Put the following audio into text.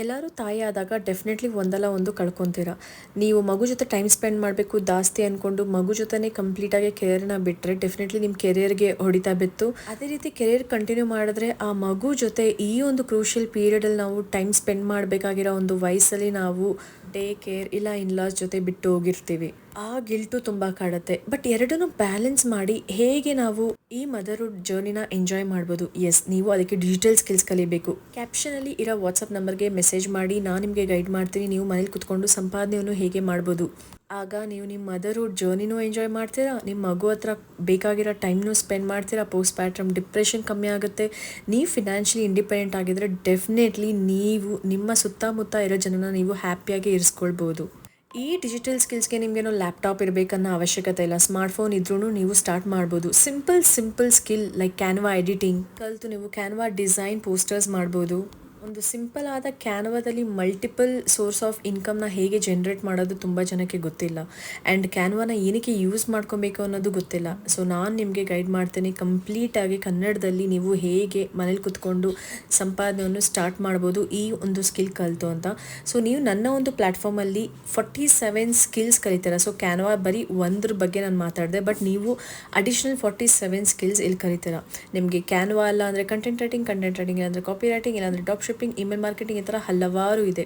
ಎಲ್ಲರೂ ತಾಯಿ ಆದಾಗ ಡೆಫಿನೆಟ್ಲಿ ಒಂದಲ್ಲ ಒಂದು ಕಳ್ಕೊತೀರ. ನೀವು ಮಗು ಜೊತೆ ಟೈಮ್ ಸ್ಪೆಂಡ್ ಮಾಡಬೇಕು ಜಾಸ್ತಿ ಅಂದ್ಕೊಂಡು ಮಗು ಜೊತೆನೇ ಕಂಪ್ಲೀಟಾಗಿ ಕೆರಿಯರ್ನ ಬಿಟ್ಟರೆ ಡೆಫಿನೆಟ್ಲಿ ನಿಮ್ಮ ಕೆರಿಯರ್ಗೆ ಹೊಡಿತಾ ಬಿತ್ತು. ಅದೇ ರೀತಿ ಕೆರಿಯರ್ ಕಂಟಿನ್ಯೂ ಮಾಡಿದ್ರೆ ಆ ಮಗು ಜೊತೆ ಈ ಒಂದು ಕ್ರೂಷಿಯಲ್ ಪೀರಿಯಡಲ್ಲಿ ನಾವು ಟೈಮ್ ಸ್ಪೆಂಡ್ ಮಾಡಬೇಕಾಗಿರೋ ಒಂದು ವಯಸ್ಸಲ್ಲಿ ನಾವು ಡೇ ಕೇರ್ ಇಲ್ಲ ಇನ್ಲಾಸ್ ಜೊತೆ ಬಿಟ್ಟು ಹೋಗಿರ್ತೀವಿ. ಆ ಗಿಲ್ಟು ತುಂಬ ಕಾಡುತ್ತೆ. ಬಟ್ ಎರಡನ್ನೂ ಬ್ಯಾಲೆನ್ಸ್ ಮಾಡಿ ಹೇಗೆ ನಾವು ಈ ಮದರ್ಹುಡ್ ಜರ್ನಿನ ಎಂಜಾಯ್ ಮಾಡ್ಬೋದು. ಎಸ್, ನೀವು ಅದಕ್ಕೆ ಡಿಜಿಟಲ್ ಸ್ಕಿಲ್ಸ್ ಕಲಿಬೇಕು. ಕ್ಯಾಪ್ಷನಲ್ಲಿ ಇರೋ ವಾಟ್ಸಪ್ ನಂಬರ್ಗೆ ಮೆಸೇಜ್ ಮಾಡಿ, ನಾನು ನಿಮಗೆ ಗೈಡ್ ಮಾಡ್ತೀನಿ. ನೀವು ಮನೇಲಿ ಕುತ್ಕೊಂಡು ಸಂಪಾದನೆಯನ್ನು ಹೇಗೆ ಮಾಡ್ಬೋದು. ಆಗ ನೀವು ನಿಮ್ಮ ಮದರ್ಹುಡ್ ಜರ್ನಿನೂ ಎಂಜಾಯ್ ಮಾಡ್ತೀರಾ, ನಿಮ್ಮ ಮಗು ಹತ್ರ ಬೇಕಾಗಿರೋ ಟೈಮ್ನೂ ಸ್ಪೆಂಡ್ ಮಾಡ್ತೀರಾ. ಪೋಸ್ಟ್ ಪ್ಯಾಟ್ರಮ್ ಡಿಪ್ರೆಷನ್ ಕಮ್ಮಿ ಆಗುತ್ತೆ. ನೀವು ಫಿನಾನ್ಷಿಯಲಿ ಇಂಡಿಪೆಂಡೆಂಟ್ ಆಗಿದ್ರೆ ಡೆಫಿನೆಟ್ಲಿ ನೀವು ನಿಮ್ಮ ಸುತ್ತಮುತ್ತ ಇರೋ ಜನನ ನೀವು ಹ್ಯಾಪಿಯಾಗಿ ಇರಿಸ್ಕೊಳ್ಬೋದು. ಈ ಡಿಜಿಟಲ್ ಸ್ಕಿಲ್ಸ್ಗೆ ನಿಮಗೇನೋ ಲ್ಯಾಪ್ಟಾಪ್ ಇರಬೇಕನ್ನೋ ಅವಶ್ಯಕತೆ ಇಲ್ಲ. ಸ್ಮಾರ್ಟ್ಫೋನ್ ಇದ್ರೂ ನೀವು ಸ್ಟಾರ್ಟ್ ಮಾಡ್ಬೋದು. Simple skill like Canva editing ಕಲಿತು ನೀವು ಕ್ಯಾನ್ವಾ ಡಿಸೈನ್ ಪೋಸ್ಟರ್ಸ್ ಮಾಡ್ಬೋದು. ಒಂದು ಸಿಂಪಲ್ ಆದ ಕ್ಯಾನ್ವಾದಲ್ಲಿ ಮಲ್ಟಿಪಲ್ ಸೋರ್ಸ್ ಆಫ್ ಇನ್ಕಮ್ನ ಹೇಗೆ ಜನ್ರೇಟ್ ಮಾಡೋದು ತುಂಬ ಜನಕ್ಕೆ ಗೊತ್ತಿಲ್ಲ. ಆ್ಯಂಡ್ ಕ್ಯಾನ್ವಾನ ಏನಕ್ಕೆ ಯೂಸ್ ಮಾಡ್ಕೊಬೇಕು ಅನ್ನೋದು ಗೊತ್ತಿಲ್ಲ. ಸೊ ನಾನು ನಿಮಗೆ ಗೈಡ್ ಮಾಡ್ತೀನಿ ಕಂಪ್ಲೀಟಾಗಿ ಕನ್ನಡದಲ್ಲಿ ನೀವು ಹೇಗೆ ಮನೇಲಿ ಕುತ್ಕೊಂಡು ಸಂಪಾದನೆಯನ್ನು ಸ್ಟಾರ್ಟ್ ಮಾಡ್ಬೋದು ಈ ಒಂದು ಸ್ಕಿಲ್ ಕಲಿತು ಅಂತ. ಸೊ ನೀವು ನನ್ನ ಒಂದು ಪ್ಲ್ಯಾಟ್ಫಾರ್ಮಲ್ಲಿ 47 ಸ್ಕಿಲ್ಸ್ ಕಲಿತೀರ. ಸೊ ಕ್ಯಾನ್ವಾ ಬರೀ ಒಂದ್ರ ಬಗ್ಗೆ ನಾನು ಮಾತಾಡಿದೆ, ಬಟ್ ನೀವು ಅಡಿಷ್ನಲ್ 47 ಸ್ಕಿಲ್ಸ್ ಇಲ್ಲಿ ಕಲಿತೀರ. ನಿಮಗೆ ಕ್ಯಾನ್ವಾ ಅಲ್ಲ ಅಂದರೆ ಕಂಟೆಂಟ್ ರೈಟಿಂಗ್ ಇಲ್ಲ ಅಂದರೆ ಕಾಪಿ ರೈಟಿಂಗ್, ಇಲ್ಲ ಅಂದರೆ ಡ್ರಾಪ್ ಶಿಪ್ಪಿಂಗ್, ಇಮೇಲ್ ಮಾರ್ಕೆಟಿಂಗ್, ಈ ಥರ ಹಲವಾರು ಇದೆ.